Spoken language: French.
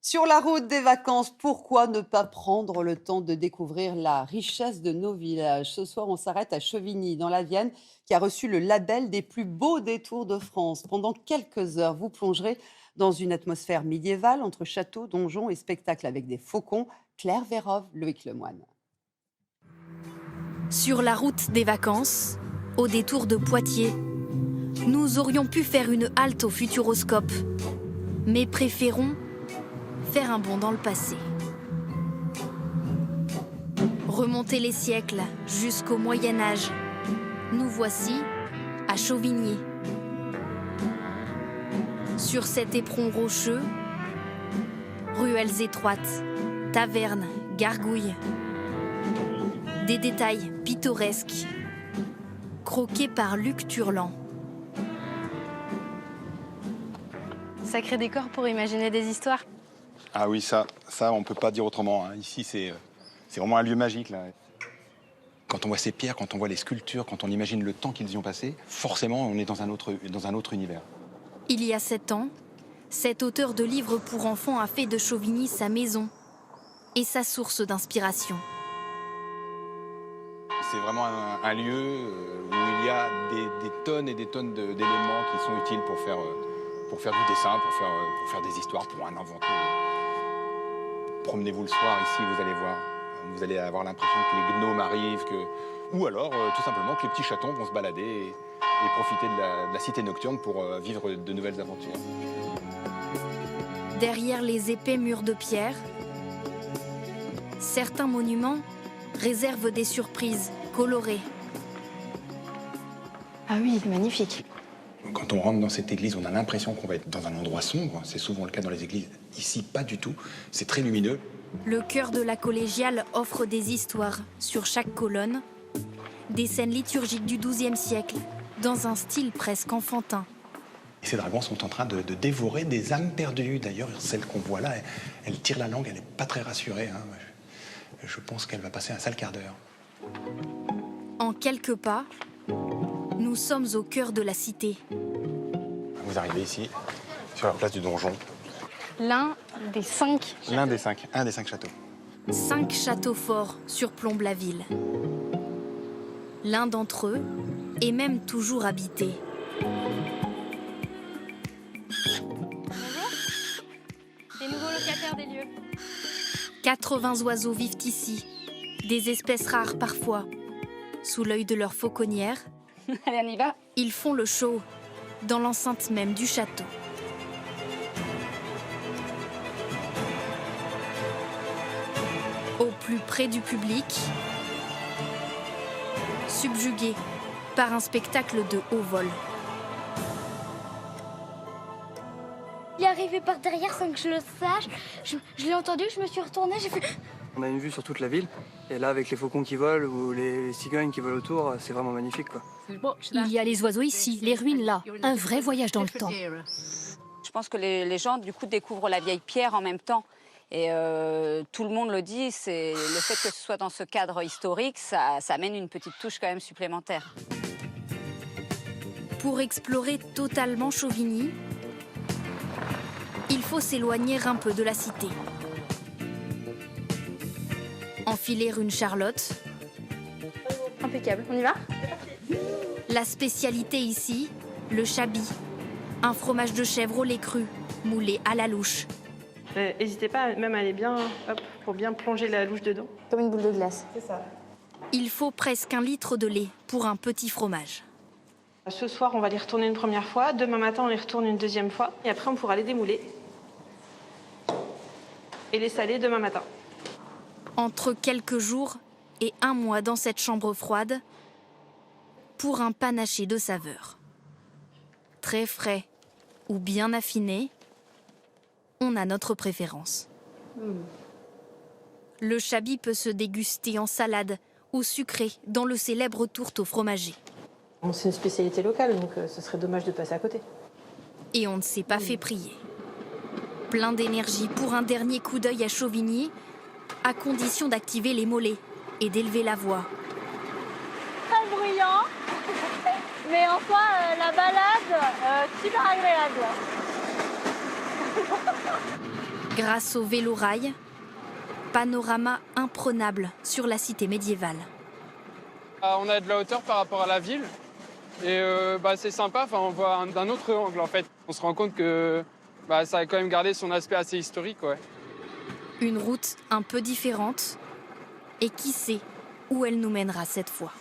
Sur la route des vacances, pourquoi ne pas prendre le temps de découvrir la richesse de nos villages? Ce soir, on s'arrête à Chevigny, dans la Vienne, qui a reçu le label des plus beaux détours de France. Pendant quelques heures, vous plongerez dans une atmosphère médiévale entre châteaux, donjons et spectacles avec des faucons. Claire Vérove, Loïc Lemoine. Sur la route des vacances, au détour de Poitiers, nous aurions pu faire une halte au Futuroscope, mais préférons faire un bond dans le passé. Remonter les siècles jusqu'au Moyen-Âge, nous voici à Chauvigny. Sur cet éperon rocheux, ruelles étroites, tavernes, gargouilles, des détails pittoresques, croqués par Luc Turlan. Sacré décor pour imaginer des histoires. Ah oui, ça on peut pas dire autrement, hein. Ici, c'est vraiment un lieu magique, là. Quand on voit ces pierres, quand on voit les sculptures, quand on imagine le temps qu'ils y ont passé, forcément, on est dans un autre univers. Il y a 7 ans, cet auteur de livres pour enfants a fait de Chauvigny sa maison et sa source d'inspiration. C'est vraiment un lieu où il y a des tonnes et des tonnes d'éléments qui sont utiles pour faire du dessin, pour faire des histoires, pour en inventer. Promenez-vous le soir ici, vous allez avoir l'impression que les gnomes arrivent, ou alors tout simplement que les petits chatons vont se balader et profiter de la cité nocturne pour vivre de nouvelles aventures. Derrière les épais murs de pierre, certains monuments réservent des surprises colorées. Ah oui, magnifique. Quand on rentre dans cette église, on a l'impression qu'on va être dans un endroit sombre. C'est souvent le cas dans les églises. Ici, pas du tout. C'est très lumineux. Le chœur de la collégiale offre des histoires sur chaque colonne, des scènes liturgiques du XIIe siècle, dans un style presque enfantin. Et ces dragons sont en train de dévorer des âmes perdues. D'ailleurs, celle qu'on voit là, elle tire la langue, elle n'est pas très rassurée, hein. Je pense qu'elle va passer un sale quart d'heure. En quelques pas, nous sommes au cœur de la cité. Vous arrivez ici, sur la place du donjon. Un des cinq châteaux. 5 châteaux forts surplombent la ville. L'un d'entre eux est même toujours habité. des nouveaux locataires des lieux. 80 oiseaux vivent ici, des espèces rares parfois. Sous l'œil de leur fauconnière, Allez, on y va. ils font le show dans l'enceinte même du château. Au plus près du public, subjugués par un spectacle de haut vol. Il est arrivé par derrière sans que je le sache. Je l'ai entendu, je me suis retournée, j'ai fait... On a une vue sur toute la ville. Et là, avec les faucons qui volent ou les cigognes qui volent autour, c'est vraiment magnifique, quoi. Il y a les oiseaux ici, les ruines là. Un vrai voyage dans le temps. Je pense que les gens, du coup, découvrent la vieille pierre en même temps. Et tout le monde le dit, c'est le fait que ce soit dans ce cadre historique, ça amène une petite touche quand même supplémentaire. Pour explorer totalement Chauvigny, il faut s'éloigner un peu de la cité. Enfiler une Charlotte. Impeccable, on y va? La spécialité ici, le chabis. Un fromage de chèvre au lait cru, moulé à la louche. N'hésitez pas même à aller bien, pour bien plonger la louche dedans. Comme une boule de glace. C'est ça. Il faut presque 1 litre de lait pour un petit fromage. Ce soir, on va les retourner une première fois. Demain matin, on les retourne une deuxième fois. Et après, on pourra les démouler. Et les saler demain matin. Entre quelques jours et 1 mois dans cette chambre froide, pour un panaché de saveurs. Très frais ou bien affiné, on a notre préférence. Le chabis peut se déguster en salade ou sucré dans le célèbre tourteau fromager. Bon, c'est une spécialité locale, donc ce serait dommage de passer à côté. Et on ne s'est pas fait prier. Plein d'énergie pour un dernier coup d'œil à Chauvigny, à condition d'activer les mollets et d'élever la voix. Très bruyant, mais enfin, la balade, super agréable. Grâce au vélo-rail, panorama imprenable sur la cité médiévale. On a de la hauteur par rapport à la ville et c'est sympa, on voit d'un autre angle en fait. On se rend compte que ça a quand même gardé son aspect assez historique. Ouais. Une route un peu différente et qui sait où elle nous mènera cette fois.